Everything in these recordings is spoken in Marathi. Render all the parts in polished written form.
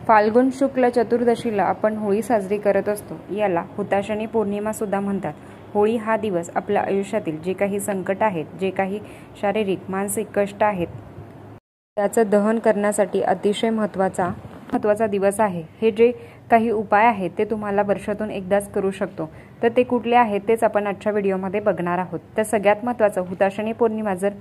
फाल्गुन शुक्ल चतुर्दशीला आपण होळी साजरी करत असतो. याला हुताशनी पौर्णिमा सुद्धा म्हणतात. होळी हा दिवस आपल्या आयुष्यातील जे काही संकट आहेत, जे काही शारीरिक मानसिक कष्ट आहेत, त्याचं दहन करण्यासाठी अतिशय महत्त्वाचा दिवस आहे. हे जे काही उपाय आहेत ते तुम्हाला वर्षातून एकदाच करू शकतो. तर ते कुठले आहेत तेच आपण आजच्या व्हिडिओमध्ये बघणार आहोत. तर सगळ्यात महत्त्वाचं, हुताशनी पौर्णिमा जर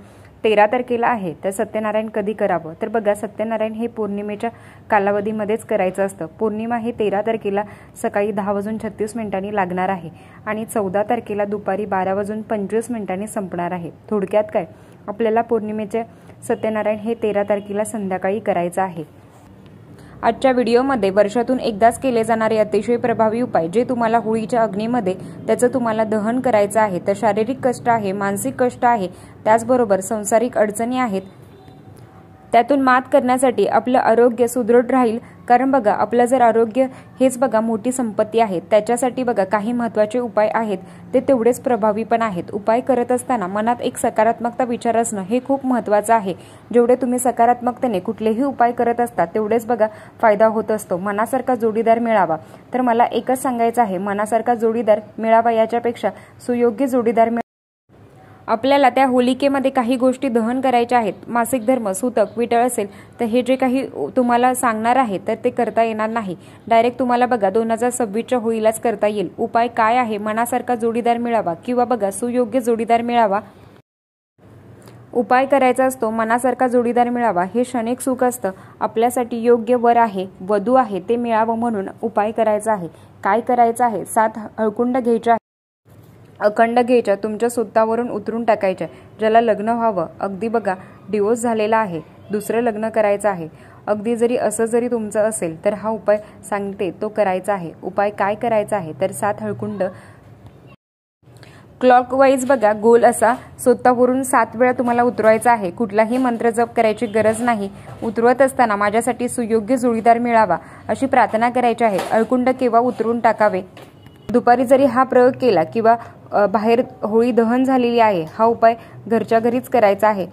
13 तारखेला आहे तर सत्यनारायण कधी करावं? तर बघा, सत्यनारायण हे पौर्णिमेच्या कालावधीमध्येच करायचं असतं. पौर्णिमा हे 13 तारखेला सकाळी 10:36 लागणार आहे आणि 14 तारखेला दुपारी 12:25 संपणार आहे. थोडक्यात काय, आपल्याला पौर्णिमेचे सत्यनारायण हे 13 तारखेला संध्याकाळी करायचं आहे. आजच्या व्हिडिओमध्ये वर्षातून एकदाच केले जाणारे अतिशय प्रभावी उपाय, जे तुम्हाला होळीच्या अग्नीमध्ये त्याचं तुम्हाला दहन करायचं आहे. तर शारीरिक कष्ट आहे, मानसिक कष्ट आहे, त्याचबरोबर सांसारिक अडचणी आहेत, त्यातून मात करण्यासाठी आपलं आरोग्य सुदृढ राहील. कारण बघा, आपलं जर आरोग्य हेच बघा मोठी संपत्ती आहे, त्याच्यासाठी बघा काही महत्त्वाचे उपाय आहेत, ते तेवढेच प्रभावी पण आहेत. उपाय करत असताना मनात एक सकारात्मकता विचार असणं हे खूप महत्त्वाचं आहे. जेवढे तुम्ही सकारात्मकतेने कुठलेही उपाय करत असता तेवढेच बघा फायदा होत असतो. मनासारखा जोडीदार मिळावा, तर मला एकच सांगायचं आहे, मनासारखा जोडीदार मिळावा याच्यापेक्षा सुयोग्य जोडीदार आपल्याला त्या होलिकेमध्ये काही गोष्टी दहन करायच्या आहेत. मासिक धर्म, सूतक, विटळ असेल तर हे जे काही तुम्हाला सांगणार आहे तर ते करता येणार नाही. डायरेक्ट तुम्हाला बघा 2026च्या होळीलाच करता येईल. उपाय काय आहे? मनासारखा जोडीदार मिळावा किंवा बघा सुयोग्य जोडीदार मिळावा. उपाय करायचा असतो, मनासारखा जोडीदार मिळावा. हे क्षणिक सुख असतं. आपल्यासाठी योग्य वर आहे, वधू आहे, ते मिळावं म्हणून उपाय करायचा आहे. काय करायचं आहे? 7 हळकुंड घ्यायच्या, अखंड घ्यायच्या, तुमच्या स्वतःवरून उतरून टाकायच्या. ज्याला लग्न व्हावं, अगदी बघा डिवोर्स झालेला आहे, दुसरं लग्न करायचं आहे, अगदी जरी असं जरी तुमचं असेल तर हा उपाय सांगते तो करायचा आहे. उपाय काय करायचा आहे? तर 7 हळकुंड क्लॉकवाईज बघा गोल असा स्वतःवरून 7 वेळा तुम्हाला उतरवायचा आहे. कुठलाही मंत्र जप करायची गरज नाही. उतरवत असताना माझ्यासाठी सुयोग्य जोडीदार मिळावा अशी प्रार्थना करायची आहे. हळकुंड केव्हा उतरून टाकावे? दुपारी जरी हा प्रयोग केला किंवा बाहेर होळी दहन झालेली आहे, हा उपाय घरच्या घरीच करायचा आहे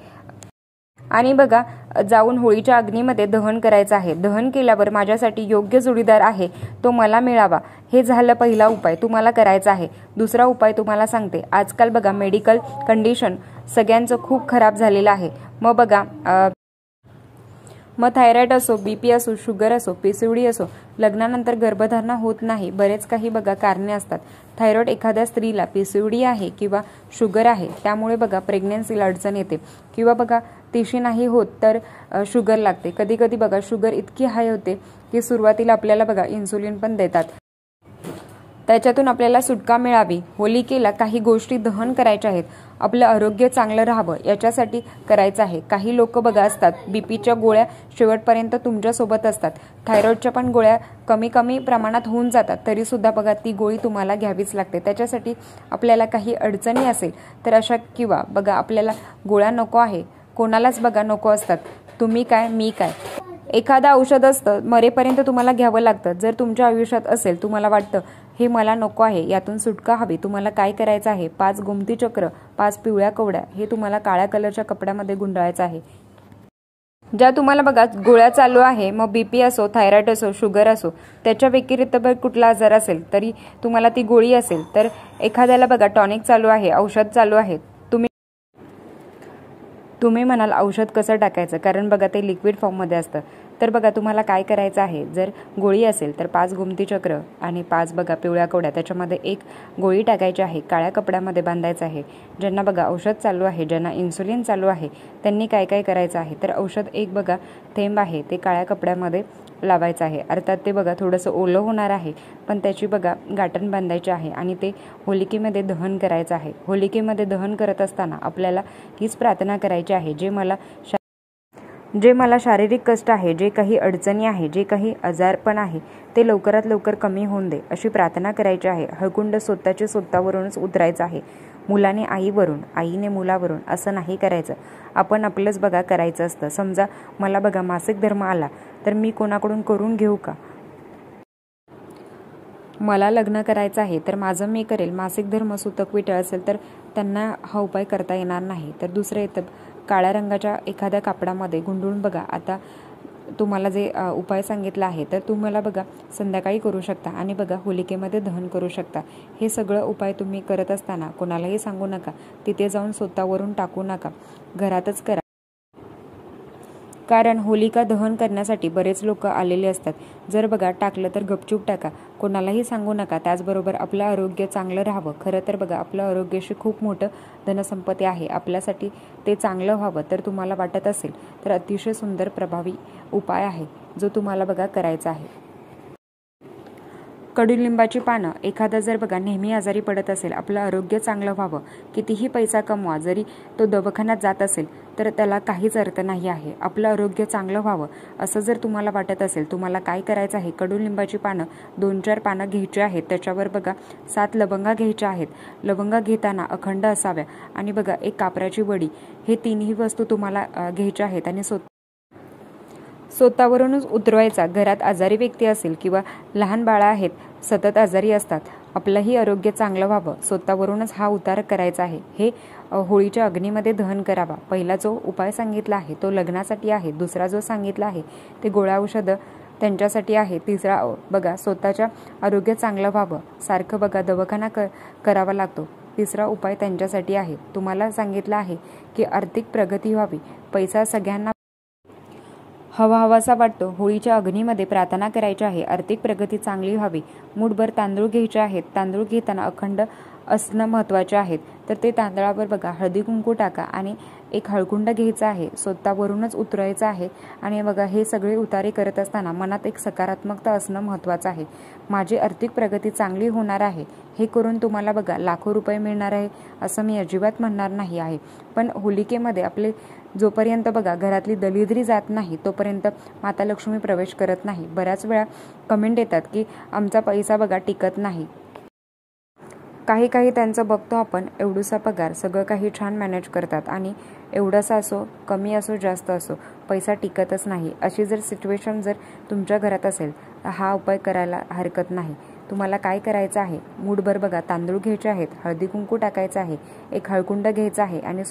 आणि बघा जाऊन होळीच्या अग्नीमध्ये दहन करायचं आहे. दहन केल्यावर माझ्यासाठी योग्य जोडीदार आहे तो मला मिळावा. हे झालं पहिला उपाय तुम्हाला करायचा आहे. दुसरा उपाय तुम्हाला सांगते. आजकाल बघा मेडिकल कंडिशन सगळ्यांचं खूप खराब झालेलं आहे. मग बघा मग थायरॉइड असो, BP असो, शुगर असो, PCOD असो, लग्नानंतर गर्भधारणा होत नाही, बरेच काही बघा कारणे असतात. थायरॉइड एखाद्या स्त्रीला, PCOD आहे किंवा शुगर आहे त्यामुळे बघा प्रेग्नन्सीला अडचण येते किंवा बघा तिशी नाही होत तर शुगर लागते. कधी कधी बघा शुगर इतकी हाय होते की सुरुवातीला आपल्याला बघा इन्सुलिन पण देतात. त्याच्यातून आपल्याला सुटका मिळावी, होलिकेला काही गोष्टी दहन करायच्या आहेत, आपलं आरोग्य चांगलं राहावं याच्यासाठी करायचं आहे. काही लोक बघा असतात BPच्या गोळ्या शेवटपर्यंत तुमच्यासोबत असतात. थायरॉइडच्या पण गोळ्या कमी प्रमाणात होऊन जातात, तरीसुद्धा बघा ती गोळी तुम्हाला घ्यावीच लागते. त्याच्यासाठी आपल्याला काही अडचणी असेल तर अशा किंवा बघा आपल्याला गोळ्या नको आहे, कोणालाच बघा नको असतात, तुम्ही काय मी काय, एखादं औषध असतं मरेपर्यंत तुम्हाला घ्यावं लागतं. जर तुमच्या आयुष्यात असेल, तुम्हाला वाटतं हे मला नको आहे, यातून सुटका हवी, तुम्हाला काय करायचं आहे? 5 गोमती चक्र, 5 पिवळ्या कवड्या हे तुम्हाला काळ्या कलरच्या कपड्यामध्ये गुंडाळायचं आहे. ज्या तुम्हाला बघा गोळ्या चालू आहे, मग BP असो, थायरॉइड असो, शुगर असो, त्याच्या व्यतिरिक्त कुठला आजार असेल तरी तुम्हाला ती गोळी असेल तर एखाद्याला बघा टॉनिक चालू आहे, औषध चालू आहे, तुम्ही म्हणाल औषध कसं टाकायचं? कारण बघा ते लिक्विड फॉर्ममध्ये असतं. तर बघा तुम्हाला काय करायचं आहे, जर गोळी असेल तर 5 गोमती चक्र आणि 5 बघा पिवळ्या कवड्या, त्याच्यामध्ये 1 गोळी टाकायची आहे, काळ्या कपड्यामध्ये बांधायचं आहे. ज्यांना बघा औषध चालू आहे, ज्यांना इन्सुलिन चालू आहे, त्यांनी काय काय करायचं आहे, तर औषध 1 बघा थेंब आहे ते काळ्या कपड्यामध्ये लावायचं आहे. अर्थात ते बघा थोडंसं ओलं होणार आहे, पण त्याची बघा गाठण बांधायची आहे आणि ते होलिकेमध्ये दहन करायचं आहे. होलिकेमध्ये दहन करत असताना आपल्याला हीच प्रार्थना करायची आहे, जे मला शारीरिक कष्ट आहे, जे काही अडचणी आहे, जे काही आजारपण आहे ते लवकरात लवकर कमी होऊन दे अशी प्रार्थना करायची आहे. हळकुंड स्वतःवरूनच उतरायचं आहे. मुलाने आईवरून, आईने मुलावरून असं नाही करायचं. आपण आपलंच बघा करायचं असतं. समजा मला बघा मासिक धर्म आला तर मी कोणाकडून करून घेऊ का? मला लग्न करायचं आहे तर माझं मी करेल. मासिक धर्म, सूतक, विटळ असेल तर त्यांना हा उपाय करता येणार नाही. तर दुसरं येतं काळ्या रंगाच्या एखाद्या कापडामध्ये गुंडळून बघा. आता तुम्हाला जे उपाय सांगितला आहे तर तुम्हाला बघा संध्याकाळी करू शकता आणि बघा होलिकेमध्ये दहन करू शकता। हे सगळं उपाय तुम्ही करत असताना कोणालाही सांगू नका, तिथे जाऊन स्वतःवरून टाकू नका, घरातच करा। कारण होलिका दहन करण्यासाठी बरेच लोक आलेले असतात। जर बघा टाकलं तर गपचूप टाका, कोणालाही सांगू नका। त्याचबरोबर आपलं आरोग्य चांगलं राहावं। खरं तर बघा आपलं आरोग्याशी खूप मोठं धनसंपत्ती आहे, आपल्यासाठी ते चांगलं व्हावं तर तुम्हाला वाटत असेल तर अतिशय सुंदर प्रभावी उपाय आहे जो तुम्हाला बघा करायचा आहे। कडुलिंबाची पानं, एखादा जर बघा नेहमी आजारी पडत असेल, आपलं आरोग्य चांगलं व्हावं, कितीही पैसा कमवा, जरी तो दवाखान्यात जात असेल तर त्याला काहीच अर्थ नाही आहे। आपलं आरोग्य चांगलं व्हावं असं जर तुम्हाला वाटत असेल, तुम्हाला काय करायचं आहे, कडुलिंबाची पानं 2-4 पानं घ्यायची आहेत, त्याच्यावर बघा 7 लवंगा घ्यायच्या आहेत। लवंगा घेताना अखंड असाव्या आणि बघा एक कापराची वडी, हे तीनही वस्तू तुम्हाला घ्यायच्या आहेत आणि स्वतःवरूनच उतरवायचा। घरात आजारी व्यक्ती असेल किंवा लहान बाळं आहेत, सतत आजारी असतात, आपलंही आरोग्य चांगलं व्हावं, स्वतःवरूनच हा उतार करायचा आहे। हे होळीच्या अग्नीमध्ये दहन करावा। पहिला जो उपाय सांगितला आहे तो लग्नासाठी आहे, दुसरा जो सांगितला आहे ते गोळ्या औषधं त्यांच्यासाठी आहे, तिसरा बघा स्वतःच्या आरोग्य चांगलं व्हावं, सारखं बघा दवाखाना करावा लागतो, तिसरा उपाय त्यांच्यासाठी आहे। तुम्हाला सांगितलं आहे की आर्थिक प्रगती व्हावी, पैसा सगळ्यांना हवाहवासा वाटतो। होळीच्या अग्नीमध्ये प्रार्थना करायची आहे, आर्थिक प्रगती चांगली व्हावी। मूठभर तांदूळ घ्यायचे आहेत, तांदूळ घेताना अखंड असणं महत्त्वाचे आहेत, तर ते तांदळावर बघा हळदी कुंकू टाका आणि एक हळकुंड घ्यायचा आहे, स्वतःवरूनच उतरायचं आहे आणि बघा हे सगळे उतारे करत असताना मनात एक सकारात्मकता असणं महत्त्वाचं आहे। माझी आर्थिक प्रगती चांगली होणार आहे, हे करून तुम्हाला बघा लाखो रुपये मिळणार आहे असं मी अजिबात म्हणणार नाही आहे, पण होलिकेमध्ये आपले जोपर्यंत बघा घरातली दलिद्री जात नाही तोपर्यंत माता लक्ष्मी प्रवेश करत नाही। बऱ्याच वेळा कमेंट येतात की आमचा पैसा बघा टिकत नाही, काही त्यांचं बघतो आपण, एवढूसा पगार सगळं काही छान मॅनेज करतात आणि एवढासा असो, कमी असो, जास्त असो, पैसा टिकतच नाही। अशी जर सिच्युएशन जर तुमच्या घरात असेल तर हा उपाय करायला हरकत नाही। तुम्हाला काय करायचं आहे, मूठभर बघा तांदूळ घ्यायचे आहेत, हळदी कुंकू टाकायचं आहे, एक हळकुंड घ्यायचा आहे आणि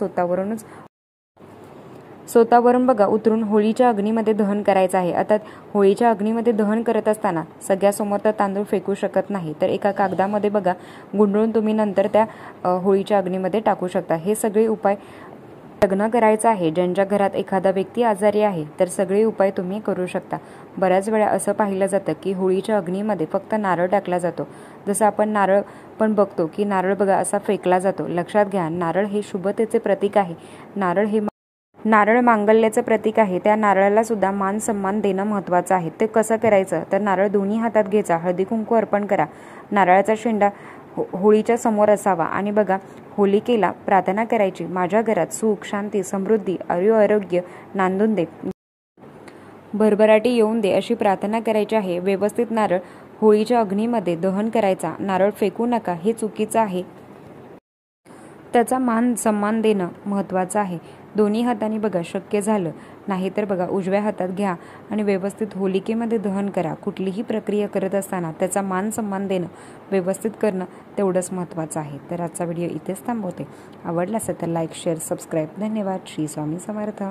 स्वतःवरून बघा उतरून होळीच्या अग्नीमध्ये दहन करायचं आहे। आता होळीच्या अग्नीमध्ये दहन करत असताना सगळ्यासमोर तर तांदूळ फेकू शकत नाही, तर एका कागदामध्ये बघा गुंडळून तुम्ही नंतर त्या होळीच्या अग्नीमध्ये टाकू शकता। हे सगळे उपाय लग्न करायचं आहे, ज्यांच्या घरात एखादा व्यक्ती आजारी आहे तर सगळे उपाय तुम्ही करू शकता। बऱ्याच वेळा असं पाहिलं जातं की होळीच्या अग्नीमध्ये फक्त नारळ टाकला जातो, जसं आपण नारळ पण बघतो की नारळ बघा असा फेकला जातो। लक्षात घ्या, नारळ हे शुभतेचे प्रतीक आहे, नारळ मांगल्याचं प्रतीक आहे, त्या नारळाला सुद्धा मान सन्मान देणं महत्त्वाचं आहे। ते कसं करायचं, तर नारळ दोन्ही हातात घ्यायचा, हळदी कुंकू अर्पण करा, नारळाचा शेंडा होळीच्या समोर असावा आणि बघा होलिकेला प्रार्थना करायची, माझ्या घरात सुख शांती समृद्धी आरोग्य नांदून दे, भरभराटी येऊन दे, अशी प्रार्थना करायची आहे। व्यवस्थित नारळ होळीच्या अग्नीमध्ये दहन करायचा, नारळ फेकू नका, हे चुकीचं आहे, त्याचा मान सन्मान देणं महत्त्वाचं आहे। दोन्ही हाताने बघा शक्य झालं नाही तर बघा उजव्या हातात घ्या आणि व्यवस्थित होलिकेमध्ये दहन करा। कुठलीही प्रक्रिया करत असताना त्याचा मान सन्मान देणं, व्यवस्थित करणं तेवढंच महत्त्वाचं आहे। तर आजचा व्हिडिओ इथेच थांबवते, आवडला असेल तर लाईक शेअर सबस्क्राईब। धन्यवाद। श्री स्वामी समर्थ।